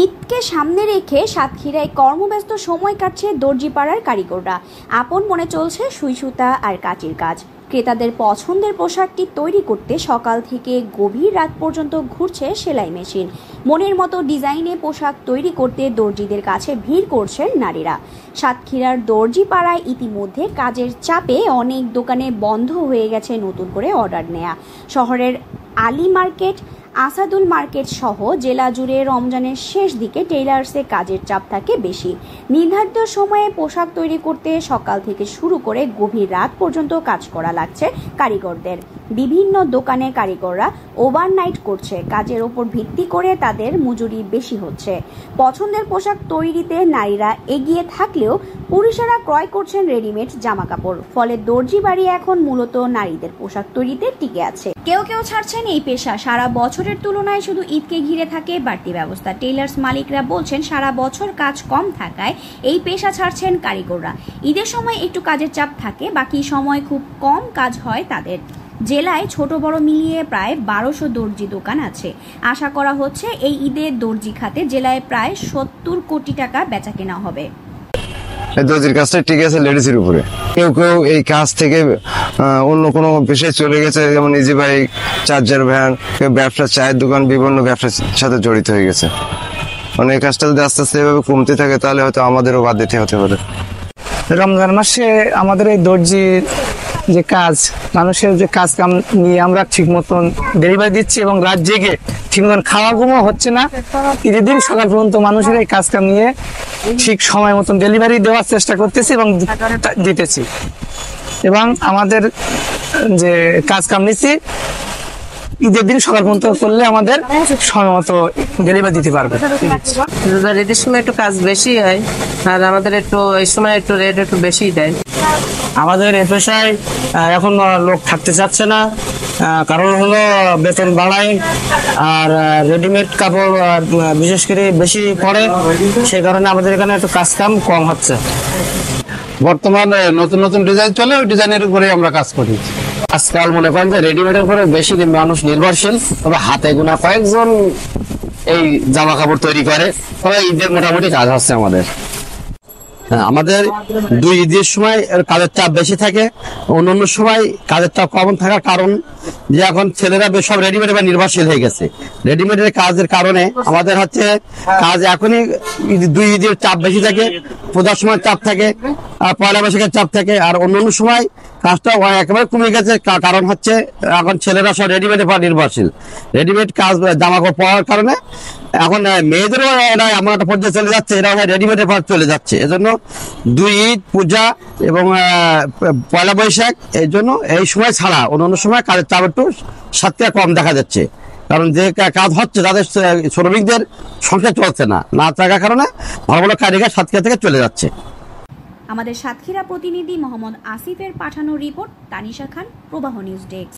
ঈদকে সামনে রেখে সাতক্ষীরায় কর্মব্যস্ত সময় কাটছে দর্জিপাড়ার কারিগররা। আপন মনে চলছে সুই সুতা আর কাঁচির কাজ। ক্রেতাদের পছন্দের পোশাকটি তৈরি করতে সকাল থেকে গভীর রাত পর্যন্ত ঘুরছে সেলাই মেশিন। মনের মতো ডিজাইনে পোশাক তৈরি করতে দর্জিদের কাছে ভিড় করছেন নারীরা। সাতক্ষীরার দর্জিপাড়ায় ইতিমধ্যে কাজের চাপে অনেক দোকানে বন্ধ হয়ে গেছে নতুন করে অর্ডার নেওয়া। শহরের আলী মার্কেট, আসাদুল মার্কেট সহ জেলা জুড়ে রমজানের শেষ দিকে টেইলার্সে কাজের চাপ থাকে বেশি। নির্ধারিত সময়ে পোশাক তৈরি করতে সকাল থেকে শুরু করে গভীর রাত পর্যন্ত কাজ করা লাগছে কারিগরদের। বিভিন্ন দোকানে কারিগররা ওভারনাইট করছে। কাজের ওপর ভিত্তি করে তাদের মজুরি বেশি হচ্ছে। পছন্দের পোশাক তৈরিতে নারীরা এগিয়ে থাকলেও পুরুষেরা ক্রয় করছেন রেডিমেড জামা কাপড়। ফলে দর্জি বাড়ি এখন মূলত নারীদের পোশাক তৈরিতে টিকে আছে। কেউ কেউ ছাড়ছেন এই পেশা। সারা বছরের তুলনায় শুধু ঈদকে ঘিরে থাকে বাড়তি ব্যবস্থা। টেইলার্স মালিকরা বলছেন সারা বছর কাজ কম থাকায় এই পেশা ছাড়ছেন কারিগররা। ঈদের সময় একটু কাজের চাপ থাকে, বাকি সময় খুব কম কাজ হয় তাদের। জেলায় ছোট বড় মিলিয়ে প্রায় 1200 দর্জি দোকান আছে। আশা করা হচ্ছে এই ঈদের দর্জি খাতে জেলায় প্রায় 70 কোটি টাকা বেচা কেনা হবে। দর্জির কাজটা ঠিক আছে লেডিসের উপরে। কেউ কেউ এই কাজ থেকে অন্য কোনো পেশায় চলে গেছে, যেমন ইজি বাইক, চার্জার ভ্যান, কেউ ব্যবসা, চায়ের দোকান, বিভিন্ন ব্যবসার সাথে জড়িত হয়ে গেছে। মানে এই কাজটা যদি আস্তে আস্তে এভাবে কমতে থাকে তাহলে হয়তো আমাদেরও বাদ দিতে হতে পারে। রমজান মাসে আমাদের এই দর্জির যে কাজ, মানুষের যে কাজ কাম নিয়ে আমরা ঠিক মতন ডেলিভারি দিচ্ছি এবং রাত জেগে ঠিক মতন খাওয়া ঘুমও হচ্ছে না। ঈদের দিন সকাল পর্যন্ত মানুষের এই কাজ কাম নিয়ে ঠিক সময় মতন ডেলিভারি দেওয়ার চেষ্টা করতেছি এবং দিতেছি। এবং আমাদের যে কাজ কাম নিচ্ছি ঈদের দিন সকাল পর্যন্ত করলে আমাদের সময় মতো ডেলিভারি দিতে পারবে। ঈদের সময় একটু কাজ বেশি হয় আর আমাদের একটু এই সময় একটু রেট একটু বেশি দেয়। আমাদের এ পেশায় এখন লোক থাকতে চাচ্ছে না, কারণ হলো বেতন বাড়ায় আর রেডিমেড কাপড় বিশেষ করে বেশি পড়ে, সেই কারণে আমাদের এখানে একটু কাজ কাম কম হচ্ছে। বর্তমানে নতুন নতুন ডিজাইন চলে, ওই ডিজাইনের উপরে আমরা কাজ করি। আজকাল মনে করেন যে রেডিমেডের উপরে বেশি মানুষ নির্ভরশীল, তবে হাতে গোনা কয়েকজন এই জামা কাপড় তৈরি করে। তবে ঈদের মোটামুটি কাজ হচ্ছে আমাদের দুই ঈদের সময় কাজের চাপ বেশি থাকে, অন্যান্য সময় কাজের চাপ কম থাকার কারণ যে এখন ছেলেরা সব রেডিমেড বা নির্ভরশীল হয়ে গেছে। রেডিমেডের কাজের কারণে আমাদের হচ্ছে কাজ এখনই দুই ঈদের চাপ বেশি থাকে, পূজার সময় চাপ থাকে, আর পয়লা বৈশাখের চাপ থাকে। আর অন্যান্য সময় কাজটা একেবারে কমে গেছে, কারণ হচ্ছে এখন ছেলেরা সব রেডিমেডের উপর নির্ভরশীল। রেডিমেড কাজ জামা কাপড় পাওয়ার কারণে এখন মেয়েদেরও এরা এমন একটা পর্যায়ে চলে যাচ্ছে, এরা রেডিমেডের পর চলে যাচ্ছে। এজন্য দুই ঈদ, পূজা এবং পয়লা বৈশাখ, এই জন্য এই সময় ছাড়া অন্যান্য সময় কাজের চাপ একটু সাতক্ষীরা কম দেখা যাচ্ছে। কারণ যে কাজ হচ্ছে তাদের শ্রমিকদের সংসার চলছে না থাকার কারণে ভালো ভালো কারিগর সাতক্ষীরা থেকে চলে যাচ্ছে। আমাদের সাতক্ষীরা প্রতিনিধি মোহাম্মদ আসিফের পাঠানো রিপোর্ট। তানিশা খান, প্রবাহ নিউজ ডেস্ক।